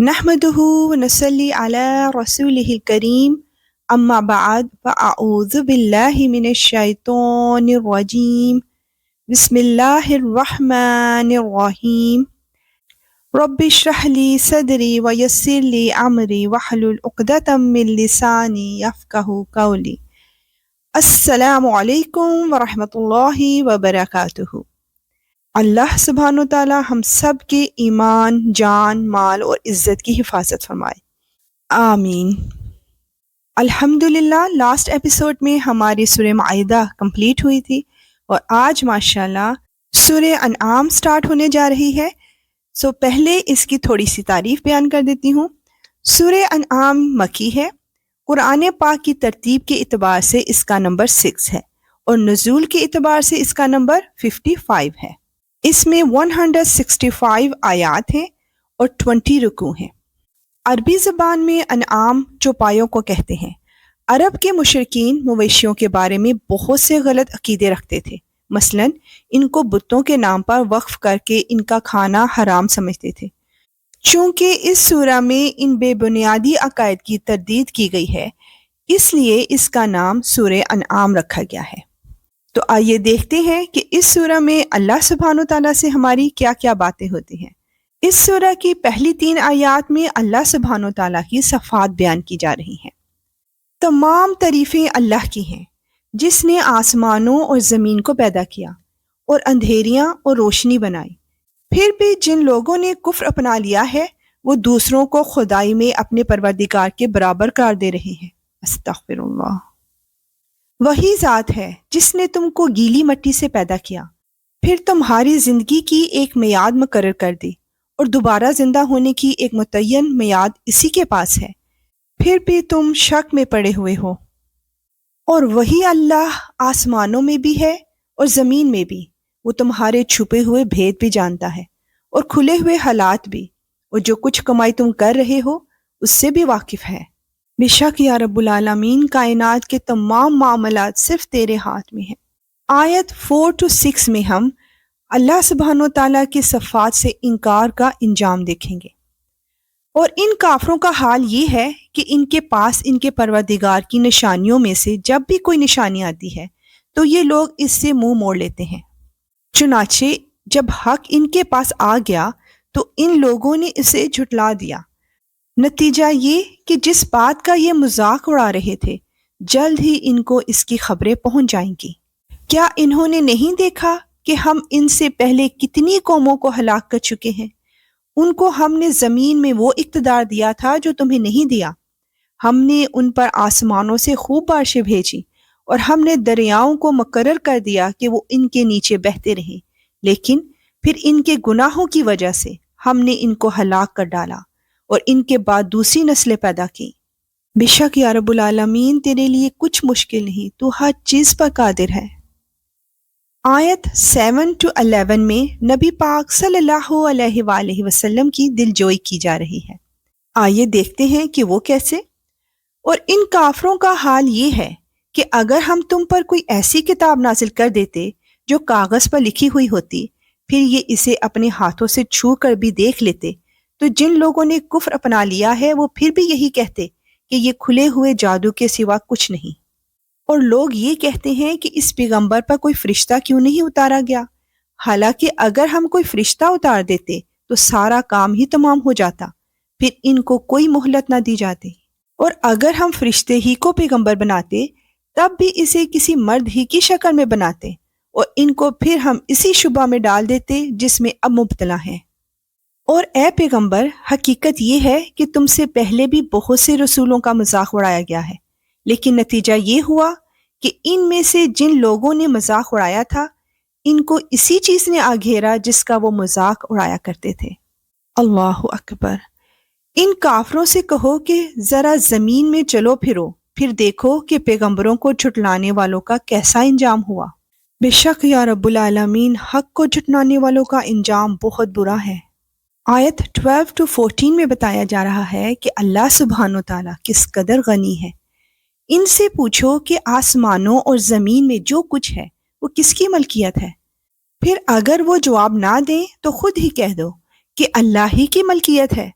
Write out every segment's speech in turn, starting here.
نحمده ونصلي على رسوله الكريم أما بعد فأعوذ بالله من الشيطان الرجيم بسم الله الرحمن الرحيم رب اشرح لي صدري ويسر لي أمري واحلل عقدة من لساني يفقهوا قولي السلام علیکم ورحمۃ اللہ وبرکاتہ۔ اللہ سبحانہ و تعالیٰ ہم سب کے ایمان، جان، مال اور عزت کی حفاظت فرمائے، آمین۔ الحمدللہ لاسٹ ایپیسوڈ میں ہماری سورہ مائدہ کمپلیٹ ہوئی تھی اور آج ماشاءاللہ سورہ انعام سٹارٹ ہونے جا رہی ہے۔ پہلے اس کی تھوڑی سی تعریف بیان کر دیتی ہوں۔ سورہ انعام مکی ہے، قرآن پاک کی ترتیب کے اعتبار سے اس کا نمبر 6 ہے اور نزول کے اعتبار سے اس کا نمبر 55 ہے۔ اس میں 165 آیات ہیں اور 20 رکوع ہیں۔ عربی زبان میں انعام چوپایوں کو کہتے ہیں۔ عرب کے مشرکین مویشیوں کے بارے میں بہت سے غلط عقیدے رکھتے تھے، مثلا ان کو بتوں کے نام پر وقف کر کے ان کا کھانا حرام سمجھتے تھے۔ چونکہ اس سورہ میں ان بے بنیادی عقائد کی تردید کی گئی ہے، اس لیے اس کا نام سورہ انعام رکھا گیا ہے۔ تو آئیے دیکھتے ہیں کہ اس سورہ میں اللہ سبحانہ و تعالیٰ سے ہماری کیا کیا باتیں ہوتی ہیں۔ اس سورہ کی پہلی 3 آیات میں اللہ سبحانہ و تعالیٰ کی صفات بیان کی جا رہی ہیں۔ تمام تعریفیں اللہ کی ہیں، جس نے آسمانوں اور زمین کو پیدا کیا اور اندھیریاں اور روشنی بنائی۔ پھر بھی جن لوگوں نے کفر اپنا لیا ہے وہ دوسروں کو خدائی میں اپنے پروردگار کے برابر قرار دے رہے ہیں۔ استغفر اللہ۔ وہی ذات ہے جس نے تم کو گیلی مٹی سے پیدا کیا، پھر تمہاری زندگی کی ایک میعاد مقرر کر دی اور دوبارہ زندہ ہونے کی ایک متعین میعاد اسی کے پاس ہے، پھر بھی تم شک میں پڑے ہوئے ہو۔ اور وہی اللہ آسمانوں میں بھی ہے اور زمین میں بھی، وہ تمہارے چھپے ہوئے بھید بھی جانتا ہے اور کھلے ہوئے حالات بھی، اور جو کچھ کمائی تم کر رہے ہو اس سے بھی واقف ہے۔ بے شک یا رب العالمین کائنات کے تمام معاملات صرف تیرے ہاتھ میں ہیں۔ آیت 4 سے 6 میں ہم اللہ سبحانہ و تعالیٰ کی صفات سے انکار کا انجام دیکھیں گے، اور ان کافروں کا حال یہ ہے کہ ان کے پاس ان کے پروردگار کی نشانیوں میں سے جب بھی کوئی نشانی آتی ہے تو یہ لوگ اس سے منہ موڑ لیتے ہیں۔ چنانچہ جب حق ان کے پاس آ گیا تو ان لوگوں نے اسے جھٹلا دیا۔ نتیجہ یہ کہ جس بات کا یہ مذاق اڑا رہے تھے جلد ہی ان کو اس کی خبریں پہنچ جائیں گی۔ کیا انہوں نے نہیں دیکھا کہ ہم ان سے پہلے کتنی قوموں کو ہلاک کر چکے ہیں؟ ان کو ہم نے زمین میں وہ اقتدار دیا تھا جو تمہیں نہیں دیا۔ ہم نے ان پر آسمانوں سے خوب بارشیں بھیجی اور ہم نے دریاؤں کو مقرر کر دیا کہ وہ ان کے نیچے بہتے رہیں، لیکن پھر ان کے گناہوں کی وجہ سے ہم نے ان کو ہلاک کر ڈالا اور ان کے بعد دوسری نسلیں پیدا کی۔ بے شک یا رب العالمین تیرے لیے کچھ مشکل نہیں، تو ہر چیز پر قادر ہے۔ آیت 7 سے 11 میں نبی پاک صلی اللہ علیہ وآلہ وسلم کی دلجوئی کی جا رہی ہے۔ آئیے دیکھتے ہیں کہ وہ کیسے۔ اور ان کافروں کا حال یہ ہے کہ اگر ہم تم پر کوئی ایسی کتاب نازل کر دیتے جو کاغذ پر لکھی ہوئی ہوتی، پھر یہ اسے اپنے ہاتھوں سے چھو کر بھی دیکھ لیتے، تو جن لوگوں نے کفر اپنا لیا ہے وہ پھر بھی یہی کہتے کہ یہ کھلے ہوئے جادو کے سوا کچھ نہیں۔ اور لوگ یہ کہتے ہیں کہ اس پیغمبر پر کوئی فرشتہ کیوں نہیں اتارا گیا، حالانکہ اگر ہم کوئی فرشتہ اتار دیتے تو سارا کام ہی تمام ہو جاتا، پھر ان کو کوئی مہلت نہ دی جاتی۔ اور اگر ہم فرشتے ہی کو پیغمبر بناتے تب بھی اسے کسی مرد ہی کی شکل میں بناتے اور ان کو پھر ہم اسی شبہ میں ڈال دیتے جس میں اب مبتلا ہیں۔ اور اے پیغمبر، حقیقت یہ ہے کہ تم سے پہلے بھی بہت سے رسولوں کا مذاق اڑایا گیا ہے، لیکن نتیجہ یہ ہوا کہ ان میں سے جن لوگوں نے مذاق اڑایا تھا ان کو اسی چیز نے آ گھیرا جس کا وہ مذاق اڑایا کرتے تھے۔ اللہ اکبر۔ ان کافروں سے کہو کہ ذرا زمین میں چلو پھرو، پھر دیکھو کہ پیغمبروں کو جھٹلانے والوں کا کیسا انجام ہوا۔ بے شک یا رب العالمین حق کو جھٹلانے والوں کا انجام بہت برا ہے۔ آیت 12 سے 14 میں بتایا جا رہا ہے کہ اللہ سبحانہ و تعالیٰ کس قدر غنی ہے۔ ان سے پوچھو کہ آسمانوں اور زمین میں جو کچھ ہے وہ کس کی ملکیت ہے؟ پھر اگر وہ جواب نہ دیں تو خود ہی کہہ دو کہ اللہ ہی کی ملکیت ہے،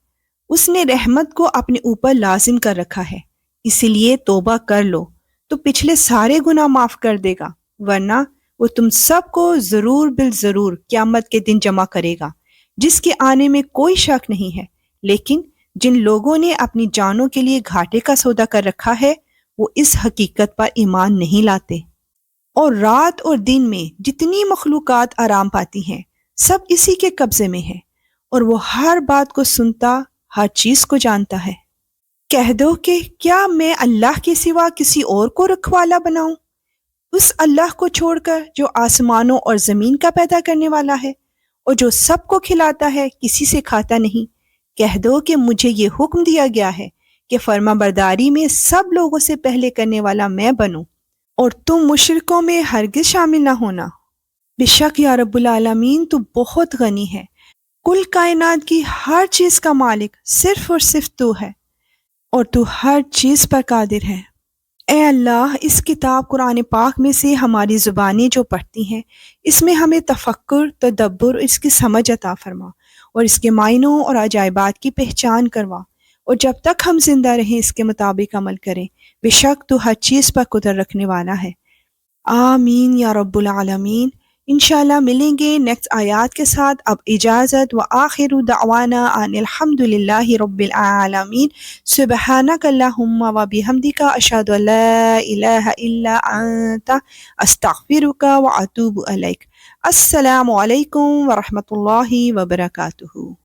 اس نے رحمت کو اپنے اوپر لازم کر رکھا ہے، اسی لیے توبہ کر لو تو پچھلے سارے گناہ معاف کر دے گا، ورنہ وہ تم سب کو ضرور بالضرور قیامت کے دن جمع کرے گا، جس کے آنے میں کوئی شک نہیں ہے۔ لیکن جن لوگوں نے اپنی جانوں کے لیے گھاٹے کا سودا کر رکھا ہے وہ اس حقیقت پر ایمان نہیں لاتے۔ اور رات اور دن میں جتنی مخلوقات آرام پاتی ہیں سب اسی کے قبضے میں ہے، اور وہ ہر بات کو سنتا، ہر چیز کو جانتا ہے۔ کہہ دو کہ کیا میں اللہ کے سوا کسی اور کو رکھوالا بناؤں، اس اللہ کو چھوڑ کر جو آسمانوں اور زمین کا پیدا کرنے والا ہے، اور جو سب کو کھلاتا ہے، کسی سے کھاتا نہیں۔ کہہ دو کہ مجھے یہ حکم دیا گیا ہے کہ فرما برداری میں سب لوگوں سے پہلے کرنے والا میں بنوں، اور تم مشرکوں میں ہرگز شامل نہ ہونا۔ بے شک یا رب العالمین تو بہت غنی ہے، کل کائنات کی ہر چیز کا مالک صرف اور صرف تو ہے، اور تو ہر چیز پر قادر ہے۔ اے اللہ، اس کتاب قرآن پاک میں سے ہماری زبانیں جو پڑھتی ہیں، اس میں ہمیں تفکر، تدبر، اس کی سمجھ عطا فرما، اور اس کے معنوں اور عجائبات کی پہچان کروا، اور جب تک ہم زندہ رہیں اس کے مطابق عمل کریں۔ بے شک تو ہر چیز پر قدرت رکھنے والا ہے۔ آمین یا رب العالمین۔ انشاءاللہ ملیں گے نیکسٹ آیات کے ساتھ۔ اب اجازت، وآخر دعوانا ان الحمد للہ رب العالمین۔ سبحانک اللہم وبحمدک، اشہد ان لا الہ الا انت، استغفرک واتوب الیک۔ السلام علیکم ورحمۃ اللہ وبرکاتہ۔